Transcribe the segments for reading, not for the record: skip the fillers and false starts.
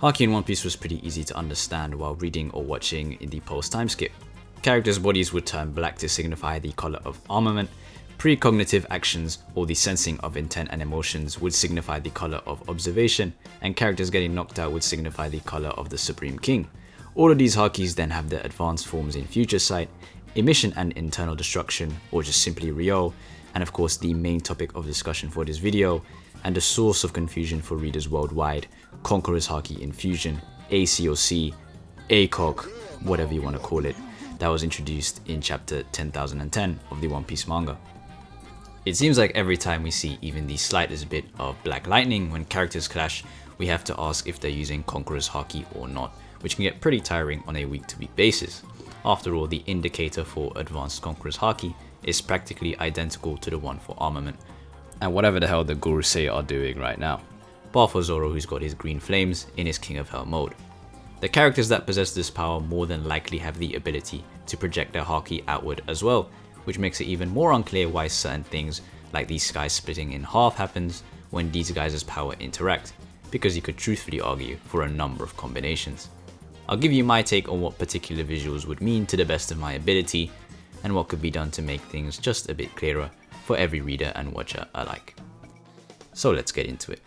Haki in One Piece was pretty easy to understand while reading or watching in the post-time skip. Characters' bodies would turn black to signify the color of armament, precognitive actions or the sensing of intent and emotions would signify the color of observation, and characters getting knocked out would signify the color of the Supreme King. All of these Hakis then have their advanced forms in Future Sight, Emission and Internal Destruction, or just simply Ryo, and of course the main topic of discussion for this video, and the source of confusion for readers worldwide, Conqueror's Haki Infusion, ACOC, ACOC, whatever you want to call it, that was introduced in chapter 10,010 of the One Piece manga. It seems like every time we see even the slightest bit of black lightning when characters clash, we have to ask if they're using Conqueror's Haki or not, which can get pretty tiring on a week-to-week basis. After all, the indicator for advanced Conqueror's Haki is practically identical to the one for Armament, and whatever the hell the Gorosei are doing right now. Bar for Zoro, who's got his green flames in his King of Hell mode. The characters that possess this power more than likely have the ability to project their Haki outward as well, which makes it even more unclear why certain things like the sky splitting in half happens when these guys' power interact, because you could truthfully argue for a number of combinations. I'll give you my take on what particular visuals would mean to the best of my ability, and what could be done to make things just a bit clearer for every reader and watcher alike. So let's get into it.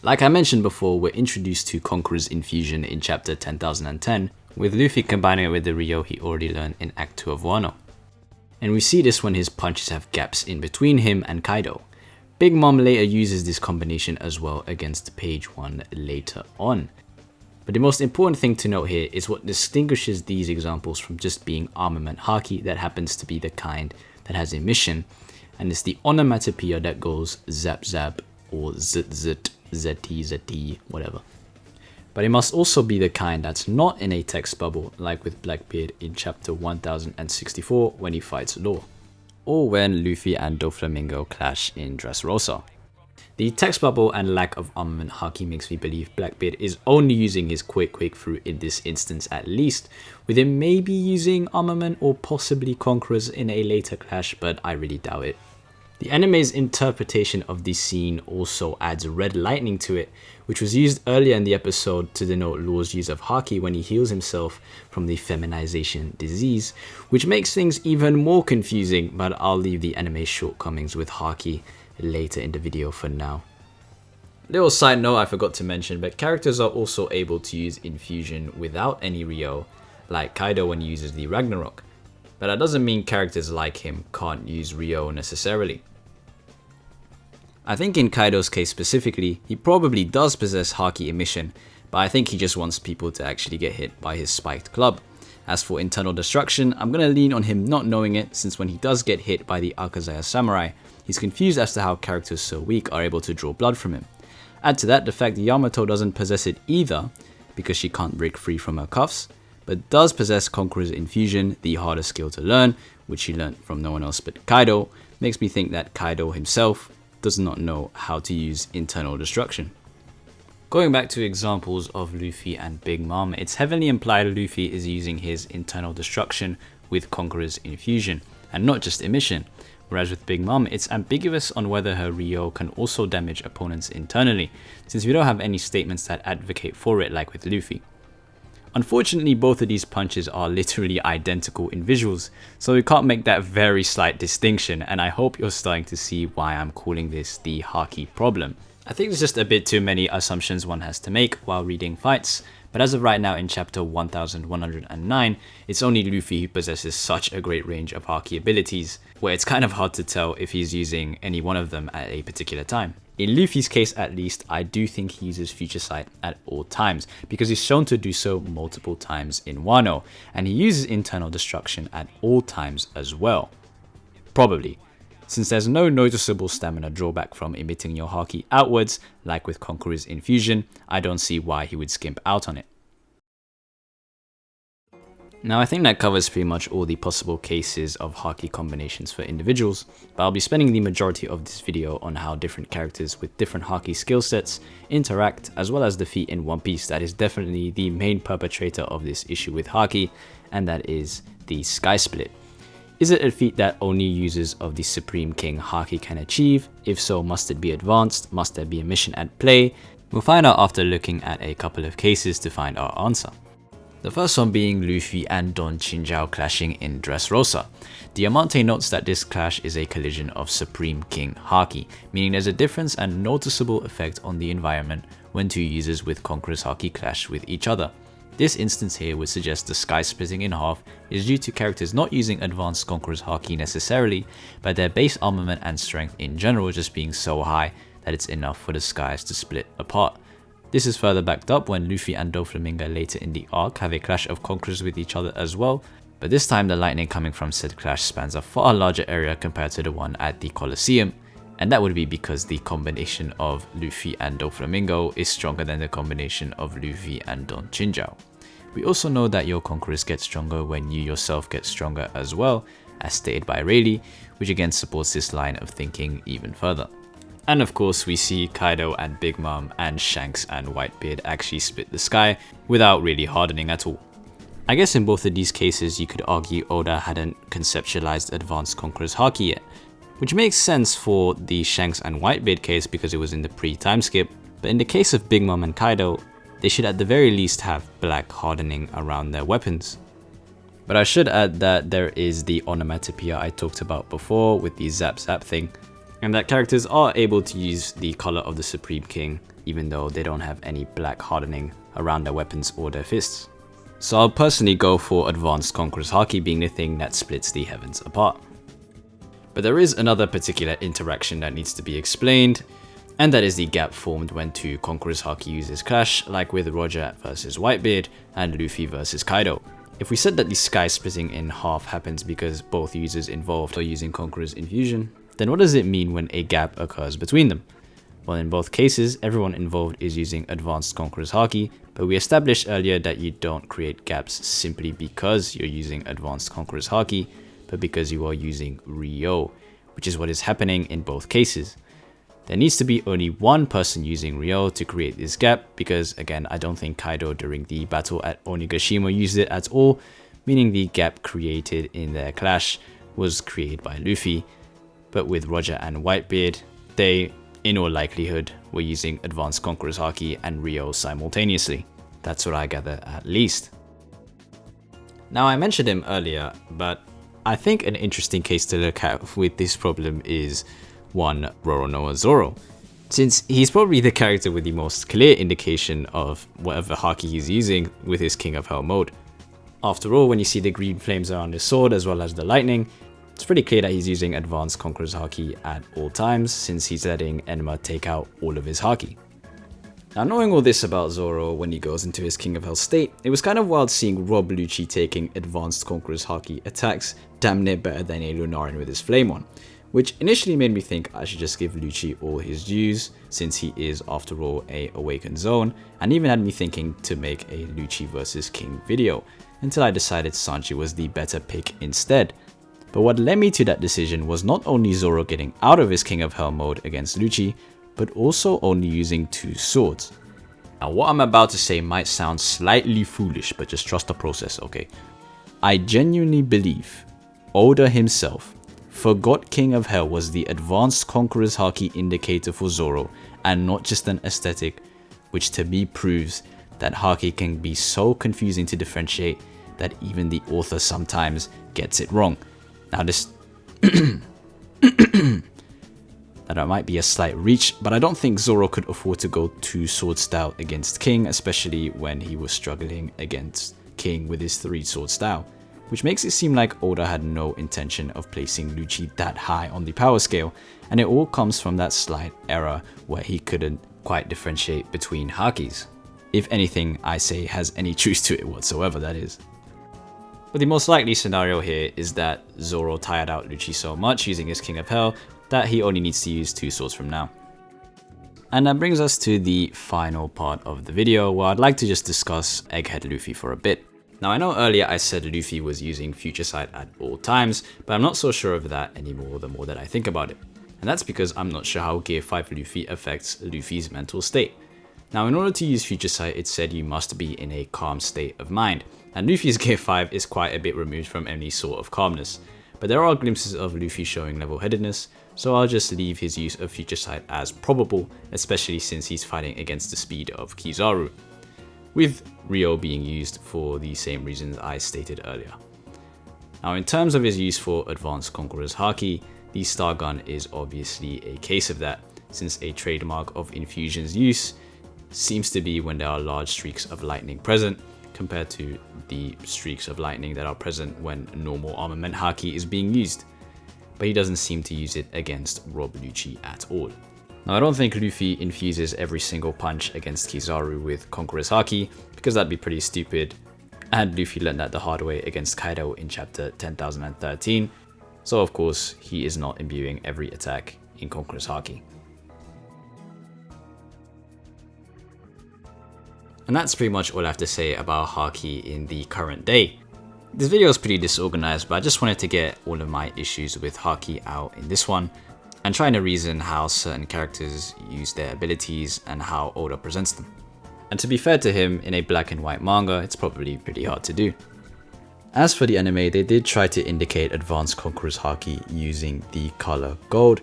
Like I mentioned before, we're introduced to Conqueror's Infusion in chapter 10,010, with Luffy combining it with the Ryo he already learned in Act 2 of Wano. And we see this when his punches have gaps in between him and Kaido. Big Mom later uses this combination as well against page 1 later on. But the most important thing to note here is what distinguishes these examples from just being Armament Haki that happens to be the kind that has emission, and it's the onomatopoeia that goes zap zap or zit zit, zeti zeti, whatever. But it must also be the kind that's not in a text bubble, like with Blackbeard in chapter 1064 when he fights Law, or when Luffy and Doflamingo clash in Dressrosa. The text bubble and lack of Armament Haki makes me believe Blackbeard is only using his quick fruit in this instance at least, with him maybe using Armament or possibly Conquerors in a later clash, but I really doubt it. The anime's interpretation of this scene also adds red lightning to it, which was used earlier in the episode to denote Law's use of Haki when he heals himself from the feminization disease, which makes things even more confusing, but I'll leave the anime's shortcomings with Haki later in the video for now. Little side note I forgot to mention, but characters are also able to use Infusion without any Ryo, like Kaido when he uses the Ragnarok. But that doesn't mean characters like him can't use Ryo necessarily. I think in Kaido's case specifically, he probably does possess Haki Emission, but I think he just wants people to actually get hit by his spiked club. As for Internal Destruction, I'm gonna lean on him not knowing it, since when he does get hit by the Akazaya Samurai, he's confused as to how characters so weak are able to draw blood from him. Add to that the fact Yamato doesn't possess it either, because she can't break free from her cuffs, but does possess Conqueror's Infusion, the harder skill to learn, which she learned from no one else but Kaido, makes me think that Kaido himself does not know how to use Internal Destruction. Going back to examples of Luffy and Big Mom, it's heavily implied Luffy is using his Internal Destruction with Conqueror's Infusion, and not just Emission, whereas with Big Mom it's ambiguous on whether her Ryo can also damage opponents internally, since we don't have any statements that advocate for it like with Luffy. Unfortunately, both of these punches are literally identical in visuals, so we can't make that very slight distinction, and I hope you're starting to see why I'm calling this the Haki Problem. I think there's just a bit too many assumptions one has to make while reading fights, but as of right now in chapter 1109, it's only Luffy who possesses such a great range of Haki abilities, where it's kind of hard to tell if he's using any one of them at a particular time. In Luffy's case at least, I do think he uses Future Sight at all times, because he's shown to do so multiple times in Wano, and he uses Internal Destruction at all times as well. Probably. Since there's no noticeable stamina drawback from emitting your Haki outwards, like with Conqueror's Infusion, I don't see why he would skimp out on it. Now I think that covers pretty much all the possible cases of Haki combinations for individuals, but I'll be spending the majority of this video on how different characters with different Haki skill sets interact, as well as the feat in One Piece that is definitely the main perpetrator of this issue with Haki, and that is the Sky Split. Is it a feat that only users of the Supreme King Haki can achieve? If so, must it be advanced? Must there be a mission at play? We'll find out after looking at a couple of cases to find our answer. The first one being Luffy and Don Chinchou clashing in Dressrosa. Diamante notes that this clash is a collision of Supreme King Haki, meaning there's a difference and noticeable effect on the environment when two users with Conqueror's Haki clash with each other. This instance here would suggest the sky splitting in half is due to characters not using advanced Conqueror's Haki necessarily, but their base armament and strength in general just being so high that it's enough for the skies to split apart. This is further backed up when Luffy and Doflamingo later in the arc have a clash of conquerors with each other as well, but this time the lightning coming from said clash spans a far larger area compared to the one at the Colosseum, and that would be because the combination of Luffy and Doflamingo is stronger than the combination of Luffy and Don Chinchou. We also know that your conquerors get stronger when you yourself get stronger as well, as stated by Rayleigh, which again supports this line of thinking even further. And of course we see Kaido and Big Mom and Shanks and Whitebeard actually split the sky without really hardening at all. I guess in both of these cases you could argue Oda hadn't conceptualized Advanced Conqueror's Haki yet, which makes sense for the Shanks and Whitebeard case because it was in the pre-time skip, but in the case of Big Mom and Kaido, they should at the very least have black hardening around their weapons. But I should add that there is the onomatopoeia I talked about before with the zap zap thing, and that characters are able to use the color of the Supreme King even though they don't have any black hardening around their weapons or their fists. So I'll personally go for Advanced Conqueror's Haki being the thing that splits the heavens apart. But there is another particular interaction that needs to be explained, and that is the gap formed when two Conqueror's Haki users clash, like with Roger versus Whitebeard and Luffy versus Kaido. If we said that the sky splitting in half happens because both users involved are using Conqueror's Infusion, then what does it mean when a gap occurs between them? Well, in both cases, everyone involved is using Advanced Conqueror's Haki, but we established earlier that you don't create gaps simply because you're using Advanced Conqueror's Haki, but because you are using Ryo, which is what is happening in both cases. There needs to be only one person using Ryo to create this gap, because again, I don't think Kaido during the battle at Onigashima used it at all, meaning the gap created in their clash was created by Luffy, but with Roger and Whitebeard, they, in all likelihood, were using Advanced Conqueror's Haki and Ryo simultaneously. That's what I gather at least. Now I mentioned him earlier, but I think an interesting case to look at with this problem is one Roronoa Zoro, since he's probably the character with the most clear indication of whatever Haki he's using with his King of Hell mode. After all, when you see the green flames around his sword as well as the lightning, it's pretty clear that he's using Advanced Conqueror's Haki at all times, since he's letting Enma take out all of his Haki. Now, knowing all this about Zoro when he goes into his King of Hell state, it was kind of wild seeing Rob Lucci taking Advanced Conqueror's Haki attacks damn near better than a Lunarin with his Flame on, which initially made me think I should just give Lucci all his dues, since he is after all a Awakened Zone, and even had me thinking to make a Lucci vs King video, until I decided Sanji was the better pick instead. But what led me to that decision was not only Zoro getting out of his King of Hell mode against Lucci, but also only using two swords. Now what I'm about to say might sound slightly foolish, but just trust the process, okay? I genuinely believe Oda himself forgot King of Hell was the Advanced Conqueror's Haki indicator for Zoro and not just an aesthetic, which to me proves that Haki can be so confusing to differentiate that even the author sometimes gets it wrong. Now this that might be a slight reach, but I don't think Zoro could afford to go two sword style against King, especially when he was struggling against King with his three sword style, which makes it seem like Oda had no intention of placing Lucci that high on the power scale, and it all comes from that slight error where he couldn't quite differentiate between Hakis. If anything I say has any truth to it whatsoever, that is. But the most likely scenario here is that Zoro tired out Lucci so much using his King of Hell that he only needs to use two swords from now. And that brings us to the final part of the video, where I'd like to just discuss Egghead Luffy for a bit. Now I know earlier I said Luffy was using Future Sight at all times, but I'm not so sure of that anymore the more that I think about it. And that's because I'm not sure how Gear 5 Luffy affects Luffy's mental state. Now in order to use Future Sight, it said you must be in a calm state of mind, and Luffy's Gear 5 is quite a bit removed from any sort of calmness. but there are glimpses of Luffy showing level-headedness, so I'll just leave his use of Future Sight as probable, especially since he's fighting against the speed of Kizaru, with Ryo being used for the same reasons I stated earlier. Now in terms of his use for Advanced Conqueror's Haki, the Star Gun is obviously a case of that, since a trademark of Infusion's use seems to be when there are large streaks of lightning present, compared to the streaks of lightning that are present when normal Armament Haki is being used. But he doesn't seem to use it against Rob Lucci at all. Now I don't think Luffy infuses every single punch against Kizaru with Conqueror's Haki, because that'd be pretty stupid, and Luffy learned that the hard way against Kaido in chapter 10,013, so of course he is not imbuing every attack in Conqueror's Haki. And that's pretty much all I have to say about Haki in the current day. This video is pretty disorganized, but I just wanted to get all of my issues with Haki out in this one, and trying to reason how certain characters use their abilities and how Oda presents them. And to be fair to him, in a black and white manga, it's probably pretty hard to do. As for the anime, they did try to indicate Advanced Conqueror's Haki using the color gold,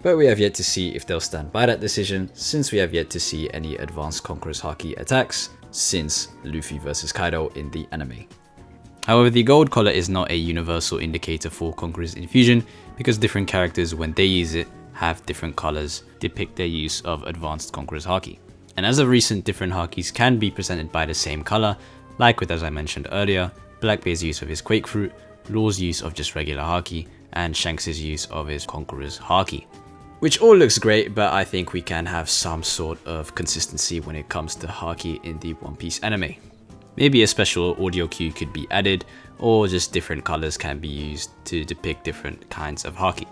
but we have yet to see if they'll stand by that decision, since we have yet to see any Advanced Conqueror's Haki attacks since Luffy vs Kaido in the anime. However, the gold color is not a universal indicator for Conqueror's Infusion, because different characters, when they use it, have different colors depict their use of Advanced Conqueror's Haki. And as of recent, different Hakis can be presented by the same color, like with, as I mentioned earlier, Blackbeard's use of his Quake Fruit, Law's use of just regular Haki, and Shanks' use of his Conqueror's Haki. Which all looks great, but I think we can have some sort of consistency when it comes to Haki in the One Piece anime. Maybe a special audio cue could be added, or just different colors can be used to depict different kinds of Haki.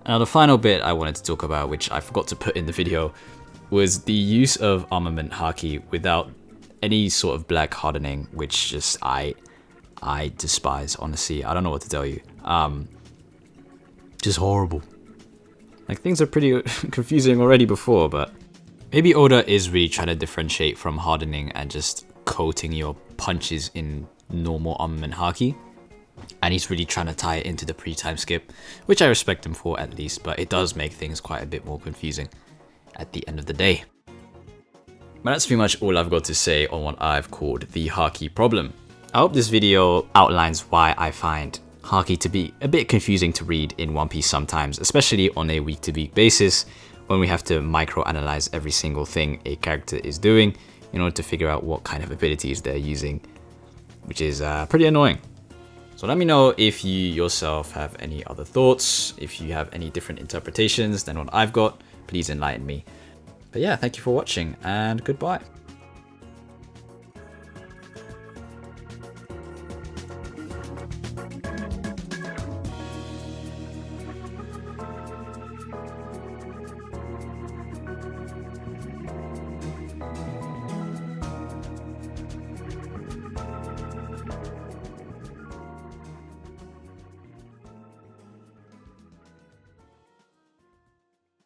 Now the final bit I wanted to talk about, which I forgot to put in the video, was the use of Armament Haki without any sort of black hardening, which just I despise, honestly. I don't know what to tell you. Just horrible. Like, things are pretty confusing already before, but maybe Oda is really trying to differentiate from hardening and just coating your punches in normal Armament Haki. And he's really trying to tie it into the pre-time skip, which I respect him for at least, but it does make things quite a bit more confusing at the end of the day. But that's pretty much all I've got to say on what I've called the Haki problem. I hope this video outlines why I find Haki to be a bit confusing to read in One Piece sometimes, especially on a week-to-week basis, when we have to micro-analyze every single thing a character is doing in order to figure out what kind of abilities they're using, which is pretty annoying. So let me know if you yourself have any other thoughts, if you have any different interpretations than what I've got, please enlighten me. But yeah, thank you for watching and goodbye.